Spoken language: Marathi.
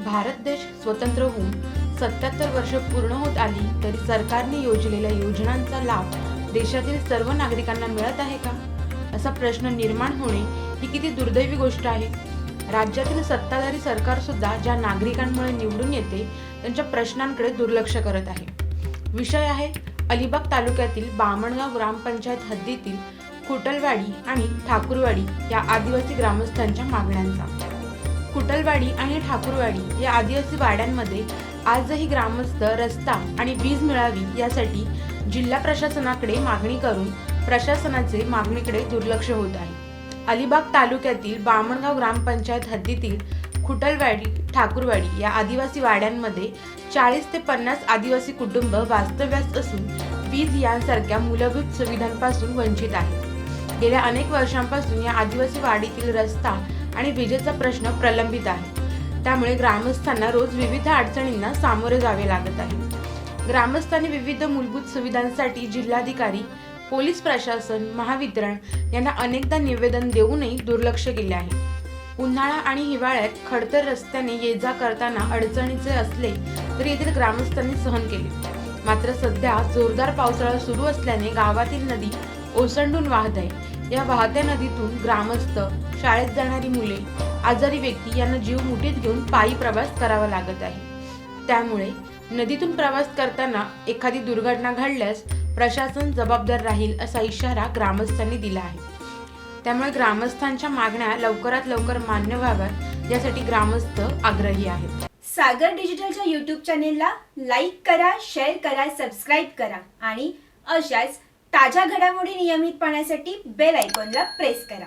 भारत देश स्वतंत्र होऊन 77 वर्ष पूर्ण होत आली तरी सरकारने योजलेल्या योजनांचा लाभ देशातील सर्व नागरिकांना मिळत आहे का, असा प्रश्न निर्माण होणे ही किती दुर्दैवी गोष्ट आहे। राज्यातील सत्ताधारी सरकार सुद्धा ज्या नागरिकांमुळे निवडून येते त्यांच्या प्रश्नांकडे दुर्लक्ष करत आहे। विषय आहे अलिबाग तालुक्यातील बामणगाव ग्रामपंचायत हद्दीतील खुटलवाडी आणि ठाकूरवाडी या आदिवासी ग्रामस्थांच्या मागण्यांचा। खुटलवाडी आणि ठाकूरवाडी या आदिवासी वाड्यांमध्ये आजही ग्रामस्थ रस्ता आणि वीज मिळावी यासाठी जिल्हा प्रशासनाकडे मागणी करून प्रशासनाचे मागणीकडे दुर्लक्ष होत आहे। अलिबाग तालुक्यातील बामणगाव ग्रामपंचायत हद्दीतील खुटलवाडी ठाकूरवाडी या आदिवासी वाड्यांमध्ये 40 ते 50 आदिवासी कुटुंब वास्तव्यास असून वीज यांसारख्या मूलभूत सुविधांपासून वंचित आहेत। गेल्या अनेक वर्षांपासून या आदिवासी वाडीतील रस्ता आणि विजेचा प्रश्न प्रलंबित आहे। त्यामुळे ग्रामस्थांना रोज विविध अडचणींना सामोरे जावे लागत आहे। ग्रामस्थांनी विविध मूलभूत सुविधांसाठी जिल्हाधिकारी, पोलीस प्रशासन, महावितरण यांना अनेकदा निवेदन देऊनही दुर्लक्ष केले आहे। उन्हाळा आणि हिवाळ्यात खडतर रस्त्याने ये जा करताना अडचणीचे असले तरी येथील ग्रामस्थांनी सहन केले। मात्र सध्या जोरदार पावसाळा सुरू असल्याने गावातील नदी ओसंडून वाहत आहे। या वाहत्या नदीतून ग्रामस्थ, शाळेत जाणारी मुले, आजारी व्यक्ती यांना जीव मुठीत घेऊन पायी प्रवास करावा लागत आहे। त्यामुळे नदीतून प्रवास करताना एखादी दुर्घटना घडल्यास प्रशासन जबाबदार राहील असा इशारा ग्रामस्थांनी दिला आहे। त्यामुळे ग्रामस्थांच्या मागण्या लवकरात लवकर मान्य व्हाव्यात यासाठी ग्रामस्थ आग्रही आहेत। सागर डिजिटलच्या YouTube चॅनेलला लाईक करा, शेअर करा, सबस्क्राईब करा आणि अशाच ताज्या घडामोडी नियमित पाहण्यासाठी बेल आयकॉनला प्रेस करा।